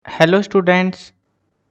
Hello students.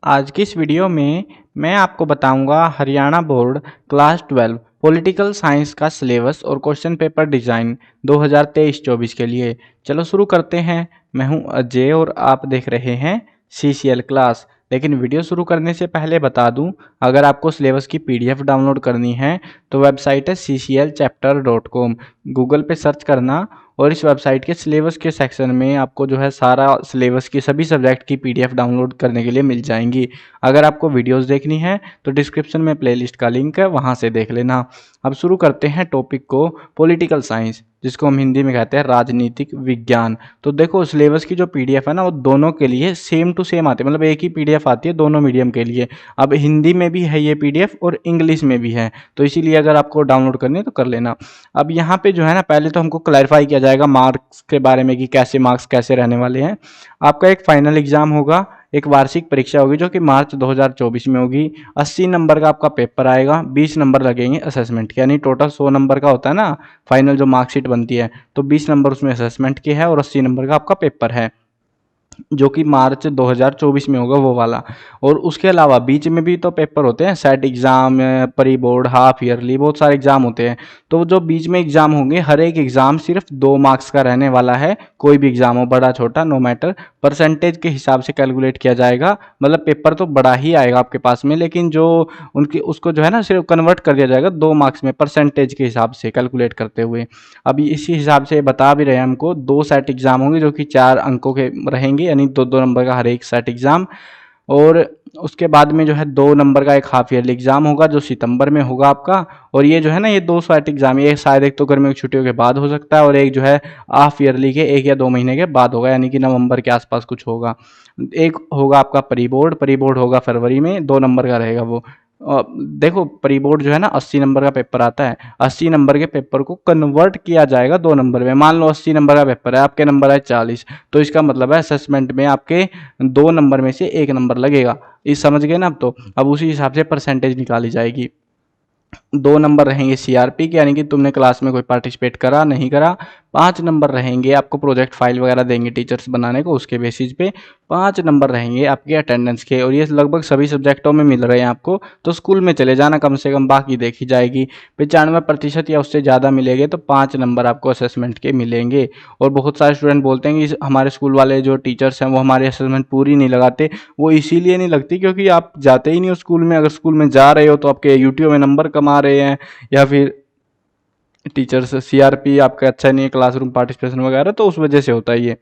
आज की इस वीडियो में मैं आपको बताऊंगा Haryana board class 12 political science का सिलेबस और क्वेश्चन पेपर डिज़ाइन 2023-24 के लिए। चलो शुरू करते हैं। मैं हूं अजय और आप देख रहे हैं CCL क्लास। लेकिन वीडियो शुरू करने से पहले बता दूं, अगर आपको सिलेबस की PDF डाउनलोड करनी है तो वेबसाइट है cclchapter.com। गूगल पे सर्च करना और इस वेबसाइट के सिलेबस के सेक्शन में आपको जो है सारा सिलेबस की सभी सब्जेक्ट की PDF डाउनलोड करने के लिए मिल जाएंगी। अगर आपको वीडियोस देखनी है तो डिस्क्रिप्शन में प्लेलिस्ट का लिंक है, वहां से देख लेना। अब शुरू करते हैं टॉपिक को, पॉलिटिकल साइंस, जिसको हम हिंदी में कहते हैं राजनीतिक विज्ञान। तो देखो सिलेबस की जो PDF है ना, वो दोनों के लिए सेम टू सेम आती है, मतलब एक ही PDF आती है दोनों मीडियम के लिए। अब हिंदी में भी है ये PDF और इंग्लिश में भी है, तो इसीलिए अगर आपको डाउनलोड करनी है तो कर लेना। अब यहाँ पे जो है ना, पहले तो हमको क्लैरिफाई किया जाएगा मार्क्स के बारे में कि कैसे मार्क्स कैसे रहने वाले हैं। आपका एक फाइनल एग्जाम होगा, एक वार्षिक परीक्षा होगी जो कि मार्च 2024 में होगी। 80 नंबर का आपका पेपर आएगा, 20 नंबर लगेंगे असेसमेंट के, यानी टोटल 100 नंबर का होता है ना फाइनल जो मार्कशीट बनती है, तो 20 नंबर उसमें असेसमेंट के है और 80 नंबर का आपका पेपर है, जो कि मार्च 2024 में होगा वो वाला। और उसके अलावा बीच में भी तो पेपर होते हैं, set exam, pre board, half yearly, बहुत सारे एग्ज़ाम होते हैं। तो जो बीच में एग्ज़ाम होंगे, हर एक एग्ज़ाम सिर्फ 2 मार्क्स का रहने वाला है। कोई भी एग्ज़ाम हो, बड़ा छोटा नो मैटर, परसेंटेज के हिसाब से कैलकुलेट किया जाएगा। मतलब पेपर तो बड़ा ही आएगा आपके पास में, लेकिन जो उनकी उसको जो है ना सिर्फ कन्वर्ट कर दिया जाएगा 2 मार्क्स में, परसेंटेज के हिसाब से कैलकुलेट करते हुए। अभी इसी हिसाब से बता भी रहे हैं हमको, 2 सेट एग्ज़ाम होंगे जो कि 4 अंकों के रहेंगे, यानी 2-2 नंबर का हर एक सेट एग्ज़ाम। और उसके बाद में जो है 2 नंबर का एक हाफ ईयरली एग्ज़ाम होगा जो सितंबर में होगा आपका। और ये जो है ना, ये 2 सेट एग्ज़ाम, ये शायद एक तो गर्मियों की छुट्टियों के बाद हो सकता है और एक जो है हाफ ईयरली के 1 या 2 महीने के बाद होगा, यानी कि नवंबर के आसपास कुछ होगा। एक होगा आपका प्री बोर्ड होगा फरवरी में, 2 नंबर का रहेगा वो। देखो प्री बोर्ड जो है ना, 80 नंबर का पेपर आता है। 80 नंबर के पेपर को कन्वर्ट किया जाएगा 2 नंबर में। मान लो 80 नंबर का पेपर है, आपके नंबर है 40, तो इसका मतलब है असेसमेंट में आपके 2 नंबर में से 1 नंबर लगेगा। इस समझ गए ना? अब तो अब उसी हिसाब से परसेंटेज निकाली जाएगी। 2 नंबर रहेंगे CRP के, यानी कि तुमने क्लास में कोई पार्टिसिपेट करा नहीं करा। 5 नंबर रहेंगे आपको प्रोजेक्ट फाइल वगैरह देंगे टीचर्स बनाने को, उसके बेसिस पे 5 नंबर रहेंगे आपके अटेंडेंस के। और ये लगभग सभी सब्जेक्टों में मिल रहे हैं आपको, तो स्कूल में चले जाना कम से कम, बाकी देखी जाएगी। 95% या उससे ज़्यादा मिलेंगे तो 5 नंबर आपको असेसमेंट के मिलेंगे। और बहुत सारे स्टूडेंट बोलते हैं कि हमारे स्कूल वाले जो टीचर्स हैं वो हमारी असेसमेंट पूरी नहीं लगाते। वो इसीलिए नहीं लगती क्योंकि आप जाते ही नहीं हो स्कूल में। अगर स्कूल में जा रहे हो तो आपके यूटीओ में नंबर कम आ रहे हैं, या फिर टीचर्स CRP आपका अच्छा नहीं है, क्लासरूम पार्टिसिपेशन वगैरह, तो उस वजह से होता है ये।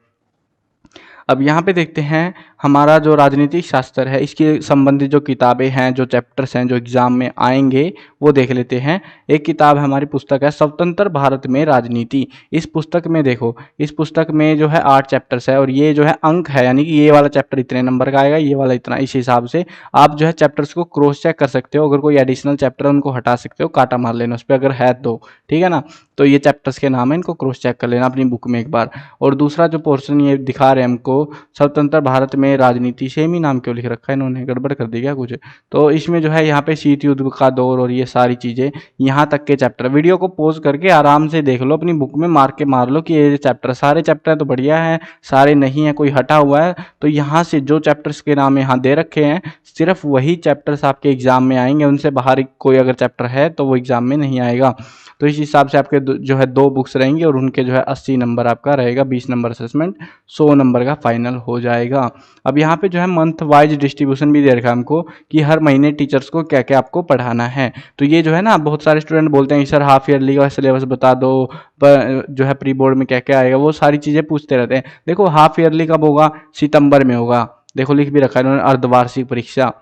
अब यहाँ पे देखते हैं हमारा जो राजनीतिक शास्त्र है, इसके संबंधित जो किताबें हैं, जो चैप्टर्स हैं जो एग्जाम में आएंगे, वो देख लेते हैं। एक किताब हमारी पुस्तक है स्वतंत्र भारत में राजनीति। इस पुस्तक में देखो, इस पुस्तक में जो है 8 चैप्टर्स है और ये जो है अंक है, यानी कि ये वाला चैप्टर इतने नंबर का आएगा, ये वाला इतना। इस हिसाब से आप जो है चैप्टर्स को क्रॉस चेक कर सकते हो। अगर कोई एडिशनल चैप्टर है उनको हटा सकते हो, काटा मार लेना उस पर अगर है तो, ठीक है ना। तो ये चैप्टर्स के नाम है, इनको क्रॉस चेक कर लेना अपनी बुक में एक बार। और दूसरा जो पोर्शन ये दिखा रहे हैं हमको, स्वतंत्र भारत में राजनीति, सेम ही नाम क्यों लिख रखा है इन्होंने, गड़बड़ कर दी क्या कुछ? तो इसमें जो है यहाँ पे शीत युद्ध का दौर और ये सारी चीज़ें, यहाँ तक के चैप्टर। वीडियो को पॉज करके आराम से देख लो, अपनी बुक में मार के मार लो कि ये चैप्टर, सारे चैप्टर तो बढ़िया है, सारे नहीं है, कोई हटा हुआ है तो यहाँ से जो चैप्टर्स के नाम यहाँ दे रखे हैं, सिर्फ वही चैप्टर्स आपके एग्जाम में आएंगे। उनसे बाहर कोई अगर चैप्टर है तो वो एग्जाम में नहीं आएगा। तो इस हिसाब से आपके जो है 2 बुक्स रहेंगी और उनके जो है 80 नंबर आपका रहेगा, 20 नंबर असेसमेंट, 100 नंबर का फाइनल हो जाएगा। अब यहाँ पे जो है मंथ वाइज डिस्ट्रीब्यूशन भी दे रखा है हमको कि हर महीने टीचर्स को क्या क्या आपको पढ़ाना है। तो ये जो है ना, बहुत सारे स्टूडेंट बोलते हैं कि सर हाफ ईयरली का सिलेबस बता दो, पर जो है प्री बोर्ड में क्या क्या आएगा, वो सारी चीज़ें पूछते रहते हैं। देखो हाफ ईयरली कब होगा? सितंबर में होगा। देखो लिख भी रखा है इन्होंने, अर्धवार्षिक परीक्षा।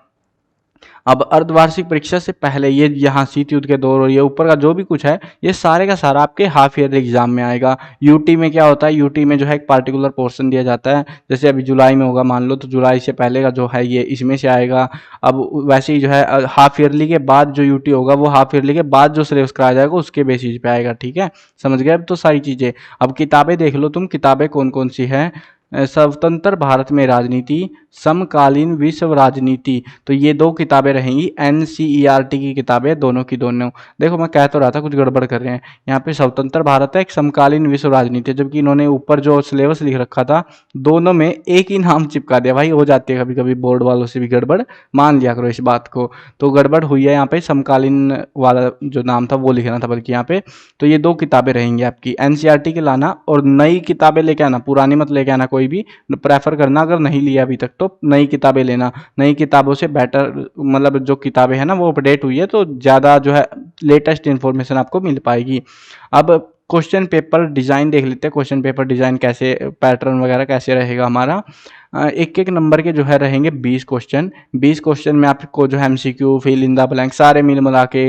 अब अर्धवार्षिक परीक्षा से पहले ये यहाँ शीत युद्ध के दौर और ये ऊपर का जो भी कुछ है, ये सारे का सारा आपके हाफ ईयरली एग्जाम में आएगा। यूटी में क्या होता है, यूटी में जो है एक पार्टिकुलर पोर्शन दिया जाता है, जैसे अभी जुलाई में होगा मान लो, तो जुलाई से पहले का जो है ये इसमें से आएगा। अब वैसे ही जो है हाफ ईयरली के बाद जो यूटी होगा, वो हाफ ईयरली के बाद जो सिलेबस कराया जाएगा उसके बेसिस पे आएगा, ठीक है, समझ गए अब तो सारी चीज़ें। अब किताबें देख लो तुम, किताबें कौन कौन सी हैं। स्वतंत्र भारत में राजनीति, समकालीन विश्व राजनीति। तो ये 2 किताबें रहेंगी, एनसीईआरटी की किताबें दोनों की दोनों। देखो मैं कह तो रहा था कुछ गड़बड़ कर रहे हैं, यहाँ पे स्वतंत्र भारत है, एक समकालीन विश्व राजनीति है, जबकि इन्होंने ऊपर जो सिलेबस लिख रखा था दोनों में एक ही नाम चिपका दिया। भाई हो जाती है कभी कभी बोर्ड वालों से भी गड़बड़, मान लिया करो इस बात को। तो गड़बड़ हुई है यहाँ पे, समकालीन वाला जो नाम था वो लिखना था बल्कि यहाँ पे। तो ये 2 किताबें रहेंगी आपकी, एनसीईआरटी के लाना और नई किताबें लेके आना, पुरानी मत लेके आना कोई भी, प्रेफर करना अगर नहीं लिया अभी तक तो नई किताबें लेना। नई किताबों से बेटर मतलब जो किताबें हैं ना वो अपडेट हुई है तो ज़्यादा जो है लेटेस्ट इन्फॉर्मेशन आपको मिल पाएगी। अब क्वेश्चन पेपर डिज़ाइन देख लेते हैं, क्वेश्चन पेपर डिज़ाइन कैसे, पैटर्न वगैरह कैसे रहेगा हमारा। एक एक नंबर के जो है रहेंगे 20 क्वेश्चन। 20 क्वेश्चन में आपको जो है MCQ, fill in the blank सारे मिल मिला के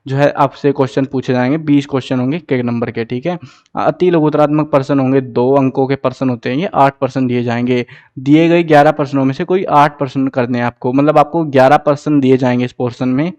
जो है आपसे क्वेश्चन पूछे जाएंगे। 20 क्वेश्चन होंगे एक एक नंबर के, ठीक है। अति लघुतरात्मक प्रश्न होंगे, 2 अंकों के प्रश्न होते हैं, ये 8 प्रश्न दिए जाएंगे। दिए गए 11 प्रश्नों में से कोई 8 प्रश्न करने हैं आपको, मतलब आपको 11 प्रश्न दिए जाएंगे इस पोर्शन में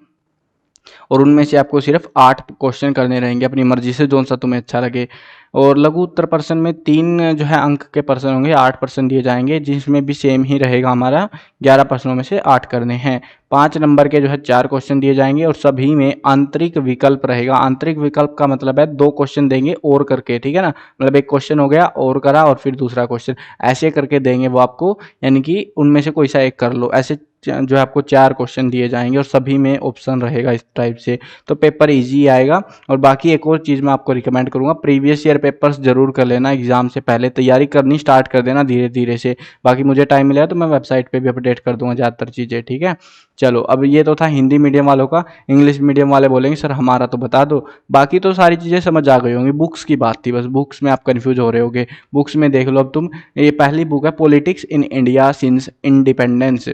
और उनमें से आपको सिर्फ 8 क्वेश्चन करने रहेंगे अपनी मर्जी से, जो सा तुम्हें अच्छा लगे। और लघु उत्तर प्रश्न में 3 जो है अंक के प्रश्न होंगे, 8 प्रश्न दिए जाएंगे, जिसमें भी सेम ही रहेगा हमारा, 11 प्रश्नों में से 8 करने हैं। 5 नंबर के जो है 4 क्वेश्चन दिए जाएंगे और सभी में आंतरिक विकल्प रहेगा। आंतरिक विकल्प का मतलब है 2 क्वेश्चन देंगे और करके, ठीक है ना, मतलब एक क्वेश्चन हो गया और करा और फिर दूसरा क्वेश्चन, ऐसे करके देंगे वो आपको, यानी कि उनमें से कोई सा एक कर लो, ऐसे जो है आपको 4 क्वेश्चन दिए जाएंगे और सभी में ऑप्शन रहेगा इस टाइप से। तो पेपर इजी आएगा। और बाकी एक और चीज़ मैं आपको रिकमेंड करूंगा, प्रीवियस ईयर पेपर्स जरूर कर लेना, एग्जाम से पहले तैयारी करनी स्टार्ट कर देना धीरे धीरे से। बाकी मुझे टाइम मिलेगा तो मैं वेबसाइट पे भी अपडेट कर दूंगा ज़्यादातर चीज़ें, ठीक है। चलो अब ये तो था हिंदी मीडियम वालों का। इंग्लिश मीडियम वाले बोलेंगे सर हमारा तो बता दो। बाकी तो सारी चीज़ें समझ आ गई होंगी, बुक्स की बात थी बस, बुक्स में आप कन्फ्यूज हो रहे होगे। बुक्स में देख लो अब तुम, ये पहली बुक है politics in India since independence.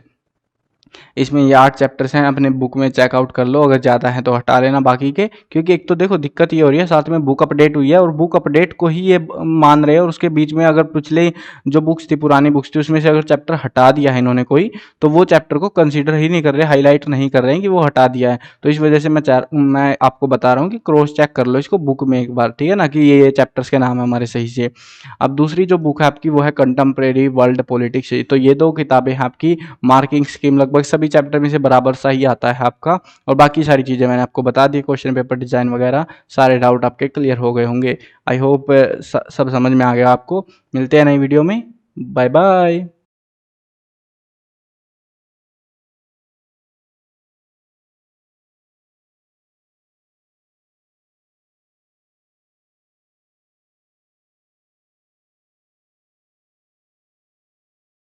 इसमें ये 8 चैप्टर्स हैं, अपने बुक में चेकआउट कर लो, अगर ज़्यादा है तो हटा लेना बाकी के, क्योंकि एक तो देखो दिक्कत ये हो रही है साथ में बुक अपडेट हुई है और बुक अपडेट को ही ये मान रहे हैं, और उसके बीच में अगर पिछले जो बुक्स थी, पुरानी बुक्स थी, उसमें से अगर चैप्टर हटा दिया है इन्होंने कोई, तो वो चैप्टर को कंसिडर ही नहीं कर रहे, हाईलाइट नहीं कर रहे हैं कि वो हटा दिया है। तो इस वजह से मैं आपको बता रहा हूँ कि क्रॉस चेक कर लो इसको बुक में एक बार, ठीक है ना, कि ये चैप्टर्स के नाम है हमारे सही से। अब दूसरी जो बुक है आपकी वो है कंटेम्प्रेरी वर्ल्ड पॉलिटिक्स। तो ये 2 किताबें हैं आपकी, मार्किंग स्कीम लगभग सभी चैप्टर में से बराबर सा ही आता है आपका, और बाकी सारी चीज़ें मैंने आपको बता दी, क्वेश्चन पेपर डिज़ाइन वगैरह सारे डाउट आपके क्लियर हो गए होंगे। आई होप सब समझ में आ गया आपको। मिलते हैं नई वीडियो में, बाय बाय।